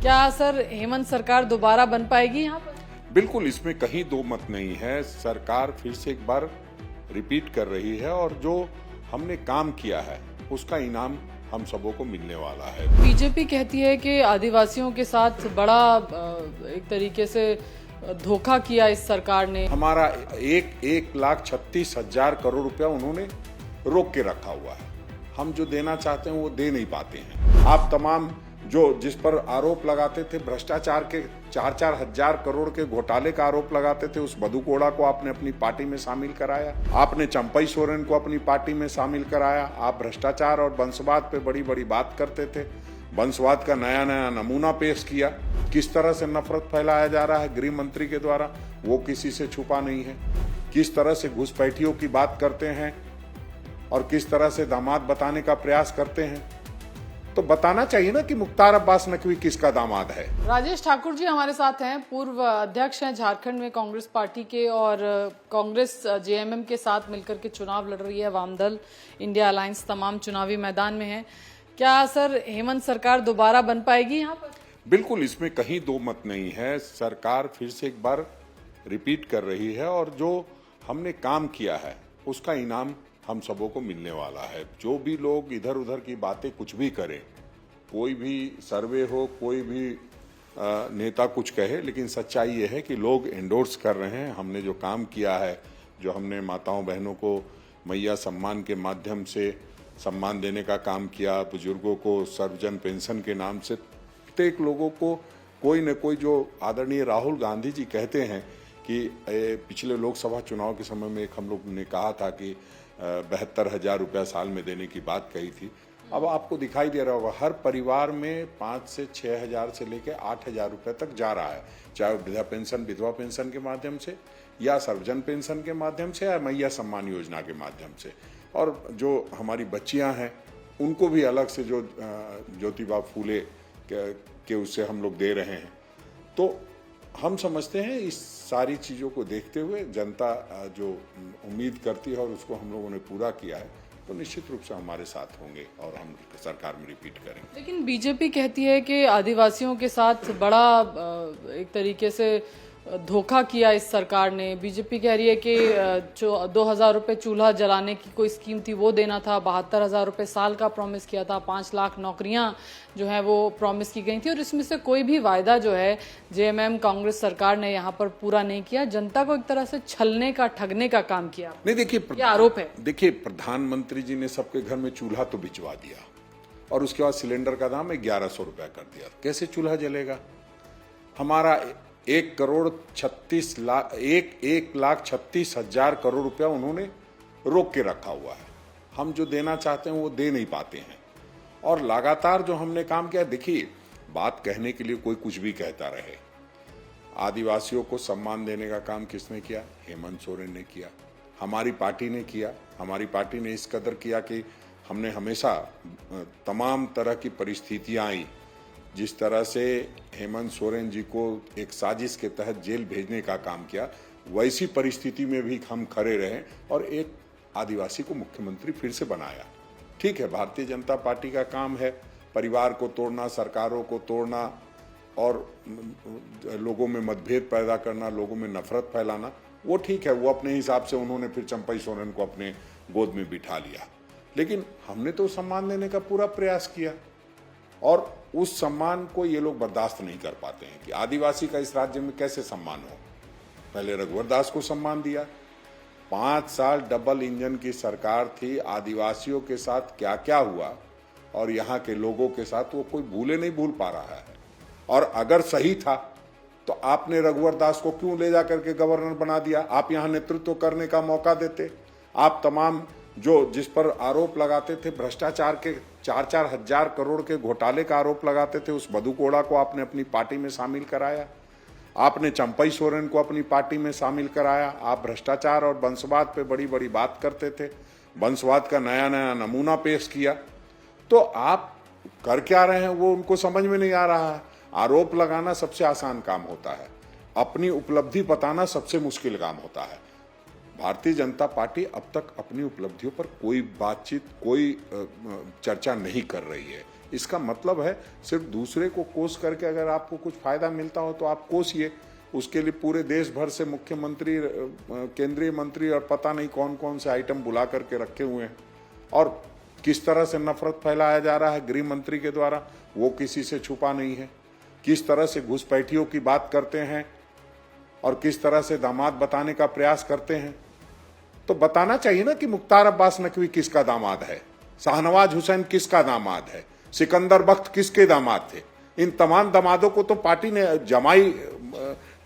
क्या सर हेमंत सरकार दोबारा बन पाएगी यहाँ पर? बिल्कुल, इसमें कहीं दो मत नहीं है। सरकार फिर से एक बार रिपीट कर रही है और जो हमने काम किया है उसका इनाम हम सबों को मिलने वाला है। बीजेपी कहती है कि आदिवासियों के साथ बड़ा एक तरीके से धोखा किया इस सरकार ने। हमारा 1,36,000 करोड़ रुपया उन्होंने रोक के रखा हुआ है। हम जो देना चाहते हैं वो दे नहीं पाते हैं। आप तमाम जो जिस पर आरोप लगाते थे भ्रष्टाचार के 4-4 हजार करोड़ के घोटाले का आरोप लगाते थे, उस मधु कोड़ा को आपने अपनी पार्टी में शामिल कराया। आपने चंपई सोरेन को अपनी पार्टी में शामिल कराया। आप भ्रष्टाचार और वंशवाद पे बड़ी बड़ी बात करते थे। वंशवाद का नया नया नमूना पेश किया। किस तरह से नफरत फैलाया जा रहा है गृह मंत्री के द्वारा, वो किसी से छुपा नहीं है। किस तरह से घुसपैठियों की बात करते हैं और किस तरह से दामाद बताने का प्रयास करते हैं, तो बताना चाहिए ना कि मुख्तार अब्बास नकवी किसका दामाद है। राजेश ठाकुर जी हमारे साथ हैं, पूर्व अध्यक्ष हैं झारखंड में कांग्रेस पार्टी के, और कांग्रेस जेएमएम के साथ मिलकर के चुनाव लड़ रही है। वामदल, इंडिया अलायंस तमाम चुनावी मैदान में है। क्या सर हेमंत सरकार दोबारा बन पाएगी यहाँ पर? बिल्कुल, इसमें कहीं दो मत नहीं है। सरकार फिर से एक बार रिपीट कर रही है और जो हमने काम किया है उसका इनाम हम सबों को मिलने वाला है। जो भी लोग इधर उधर की बातें कुछ भी करें, कोई भी सर्वे हो, कोई भी नेता कुछ कहे, लेकिन सच्चाई ये है कि लोग एंडोर्स कर रहे हैं। हमने जो काम किया है, जो हमने माताओं बहनों को मैया सम्मान के माध्यम से सम्मान देने का काम किया, बुजुर्गों को सर्वजन पेंशन के नाम से, प्रत्येक लोगों को कोई न कोई, जो आदरणीय राहुल गांधी जी कहते हैं कि पिछले लोकसभा चुनाव के समय में एक हम लोग ने कहा था कि 72,000 रुपया साल में देने की बात कही थी। अब आपको दिखाई दे रहा होगा हर परिवार में 5 से 6,000 से लेकर 8,000 रुपये तक जा रहा है, चाहे वृद्धा पेंशन, विधवा पेंशन के माध्यम से, या सर्वजन पेंशन के माध्यम से, या मैया सम्मान योजना के माध्यम से। और जो हमारी बच्चियां हैं उनको भी अलग से जो ज्योतिबा फूले के उससे हम लोग दे रहे हैं। तो हम समझते हैं इस सारी चीज़ों को देखते हुए जनता जो उम्मीद करती है और उसको हम लोगों ने पूरा किया है, तो निश्चित रूप से हमारे साथ होंगे और हम सरकार में रिपीट करेंगे। लेकिन बीजेपी कहती है कि आदिवासियों के साथ बड़ा एक तरीके से धोखा किया इस सरकार ने। बीजेपी कह रही है कि जो 2,000 रुपये चूल्हा जलाने की कोई स्कीम थी वो देना था, 72,000 रुपये साल का प्रॉमिस किया था, 5 लाख नौकरियां जो है वो प्रॉमिस की गई थी, और इसमें से कोई भी वायदा जो है जेएमएम कांग्रेस सरकार ने यहाँ पर पूरा नहीं किया। जनता को एक तरह से छलने का, ठगने का काम किया। नहीं, देखिए, ये आरोप है। देखिए, प्रधानमंत्री जी ने सबके घर में चूल्हा तो भिजवा दिया और उसके बाद सिलेंडर का दाम 1,100 रुपया कर दिया। कैसे चूल्हा जलेगा? हमारा 1,36,000 करोड़ रुपया उन्होंने रोक के रखा हुआ है। हम जो देना चाहते हैं वो दे नहीं पाते हैं। और लगातार जो हमने काम किया, देखिए, बात कहने के लिए कोई कुछ भी कहता रहे। आदिवासियों को सम्मान देने का काम किसने किया? हेमंत सोरेन ने किया, हमारी पार्टी ने किया। हमारी पार्टी ने इस कदर किया कि हमने हमेशा तमाम तरह की परिस्थितियां आई, जिस तरह से हेमंत सोरेन जी को एक साजिश के तहत जेल भेजने का काम किया, वैसी परिस्थिति में भी हम खड़े रहे और एक आदिवासी को मुख्यमंत्री फिर से बनाया। ठीक है, भारतीय जनता पार्टी का काम है परिवार को तोड़ना, सरकारों को तोड़ना और लोगों में मतभेद पैदा करना, लोगों में नफरत फैलाना, वो ठीक है। वो अपने हिसाब से उन्होंने फिर चंपई सोरेन को अपने गोद में बिठा लिया, लेकिन हमने तो सम्मान देने का पूरा प्रयास किया और उस सम्मान को ये लोग बर्दाश्त नहीं कर पाते हैं कि आदिवासी का इस राज्य में कैसे सम्मान हो। पहले रघुवर दास को सम्मान दिया, 5 साल डबल इंजन की सरकार थी, आदिवासियों के साथ क्या क्या हुआ और यहाँ के लोगों के साथ वो कोई भूले नहीं भूल पा रहा है। और अगर सही था तो आपने रघुवर दास को क्यों ले जा करके गवर्नर बना दिया? आप यहाँ नेतृत्व करने का मौका देते। आप तमाम जो जिस पर आरोप लगाते थे भ्रष्टाचार के 4-4 हजार करोड़ के घोटाले का आरोप लगाते थे, उस मधु कोड़ा को आपने अपनी पार्टी में शामिल कराया। आपने चंपई सोरेन को अपनी पार्टी में शामिल कराया। आप भ्रष्टाचार और वंशवाद पे बड़ी बड़ी बात करते थे, वंशवाद का नया नया नमूना पेश किया। तो आप कर क्या रहे हैं वो उनको समझ में नहीं आ रहा है। आरोप लगाना सबसे आसान काम होता है, अपनी उपलब्धि बताना सबसे मुश्किल काम होता है। भारतीय जनता पार्टी अब तक अपनी उपलब्धियों पर कोई बातचीत, कोई चर्चा नहीं कर रही है। इसका मतलब है सिर्फ दूसरे को कोस करके अगर आपको कुछ फायदा मिलता हो तो आप कोसिए। उसके लिए पूरे देश भर से मुख्यमंत्री, केंद्रीय मंत्री और पता नहीं कौन कौन से आइटम बुला करके रखे हुए हैं, और किस तरह से नफरत फैलाया जा रहा है गृह मंत्री के द्वारा, वो किसी से छुपा नहीं है। किस तरह से घुसपैठियों की बात करते हैं और किस तरह से दामाद बताने का प्रयास करते हैं। तो बताना चाहिए ना कि मुख्तार अब्बास नकवी किसका दामाद है, शाहनवाज हुसैन किसका दामाद है, सिकंदर बख्त किसके दामाद थे। इन तमाम दामादों को तो पार्टी ने जमाई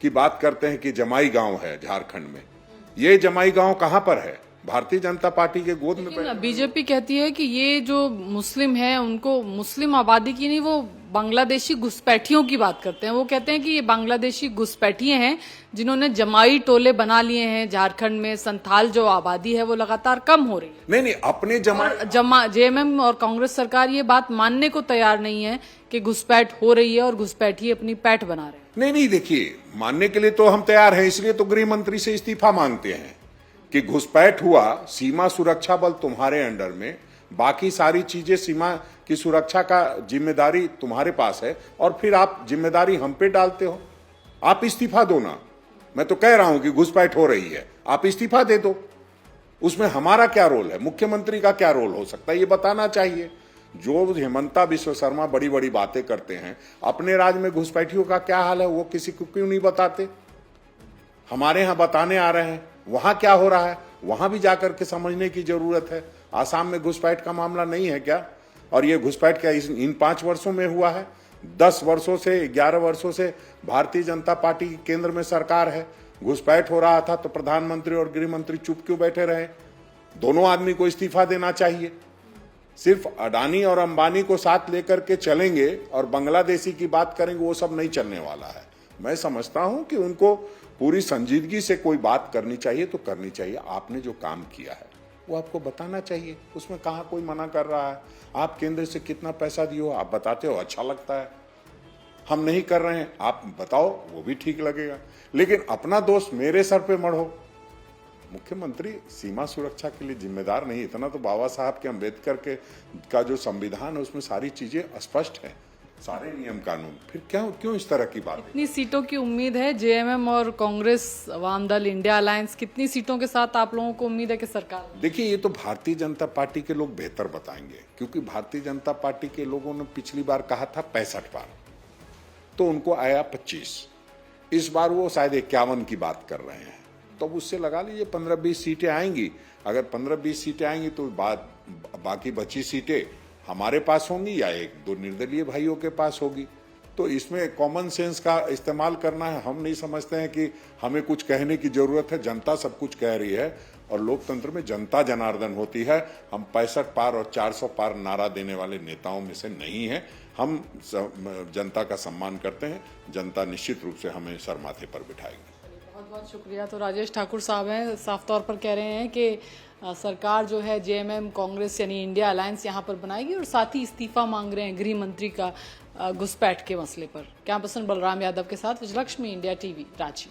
की बात करते हैं कि जमाई गांव है झारखंड में। ये जमाई गांव कहां पर है? भारतीय जनता पार्टी के गोद में। बीजेपी कहती है कि ये जो मुस्लिम है उनको मुस्लिम आबादी की नहीं, वो बांग्लादेशी घुसपैठियों की बात करते हैं। वो कहते हैं कि ये बांग्लादेशी घुसपैठिए हैं जिन्होंने जमाई टोले बना लिए हैं झारखंड में। संथाल जो आबादी है वो लगातार कम हो रही है। नहीं, अपने जेएमएम और कांग्रेस सरकार ये बात मानने को तैयार नहीं है कि घुसपैठ हो रही है और घुसपैठी अपनी पैठ बना रहे हैं। नहीं, देखिए, मानने के लिए तो हम तैयार हैं, इसलिए तो गृह मंत्री से इस्तीफा मांगते हैं कि घुसपैठ हुआ, सीमा सुरक्षा बल तुम्हारे अंडर में, बाकी सारी चीजें सीमा की सुरक्षा का जिम्मेदारी तुम्हारे पास है, और फिर आप जिम्मेदारी हम पे डालते हो। आप इस्तीफा दो ना। मैं तो कह रहा हूं कि घुसपैठ हो रही है, आप इस्तीफा दे दो। उसमें हमारा क्या रोल है, मुख्यमंत्री का क्या रोल हो सकता है, ये बताना चाहिए। जो हेमंता विश्व शर्मा बड़ी बड़ी बातें करते हैं, अपने राज्य में घुसपैठियों का क्या हाल है वो किसी को क्यों नहीं बताते? हमारे यहां बताने आ रहे हैं, वहां क्या हो रहा है वहां भी जाकर के समझने की जरूरत है। आसाम में घुसपैठ का मामला नहीं है क्या? और ये घुसपैठ क्या इन 5 वर्षों में हुआ है? 10 वर्षों से, 11 वर्षों से भारतीय जनता पार्टी की केंद्र में सरकार है। घुसपैठ हो रहा था तो प्रधानमंत्री और गृह मंत्री चुप क्यों बैठे रहे? दोनों आदमी को इस्तीफा देना चाहिए। सिर्फ अडानी और अंबानी को साथ लेकर के चलेंगे और बांग्लादेशी की बात करेंगे, वो सब नहीं चलने वाला है। मैं समझता हूं कि उनको पूरी संजीदगी से कोई बात करनी चाहिए तो करनी चाहिए। आपने जो काम किया है वो आपको बताना चाहिए, उसमें कहाँ कोई मना कर रहा है। आप केंद्र से कितना पैसा दिए हो आप बताते हो, अच्छा लगता है। हम नहीं कर रहे हैं आप बताओ, वो भी ठीक लगेगा। लेकिन अपना दोष मेरे सर पे मढ़ो। मुख्यमंत्री सीमा सुरक्षा के लिए जिम्मेदार नहीं, इतना तो बाबा साहब के अम्बेडकर के का जो संविधान है उसमें सारी चीजें स्पष्ट है, सारे नियम कानून। फिर क्यों इस तरह की बात? कितनी सीटों की उम्मीद है? जेएमएम और कांग्रेस वाम दल इंडिया अलायंस, कितनी सीटों के साथ आप लोगों को उम्मीद है कि सरकार? देखिए, ये तो भारतीय जनता पार्टी के लोग बेहतर बताएंगे, क्योंकि भारतीय जनता पार्टी के लोगों ने पिछली बार कहा था 65 बार, तो उनको आया 25। इस बार वो शायद 51 की बात कर रहे हैं, तो उससे लगा लीजिए 15-20 सीटें आएंगी। अगर 15-20 सीटें आएंगी तो बाकी बची सीटें हमारे पास होंगी या 1-2 निर्दलीय भाइयों के पास होगी। तो इसमें कॉमन सेंस का इस्तेमाल करना है। हम नहीं समझते हैं कि हमें कुछ कहने की जरूरत है, जनता सब कुछ कह रही है, और लोकतंत्र में जनता जनार्दन होती है। हम 65 पार और 400 पार नारा देने वाले नेताओं में से नहीं है। हम जनता का सम्मान करते हैं, जनता निश्चित रूप से हमें सर माथे पर बिठाएगी। बहुत बहुत शुक्रिया। तो राजेश ठाकुर साहब हैं, साफ तौर पर कह रहे हैं कि सरकार जो है जेएमएम कांग्रेस यानी इंडिया अलायंस यहाँ पर बनाएगी, और साथ ही इस्तीफा मांग रहे हैं गृह मंत्री का घुसपैठ के मसले पर। कैमरा पर्सन बलराम यादव के साथ विजयलक्ष्मी, इंडिया टीवी, रांची।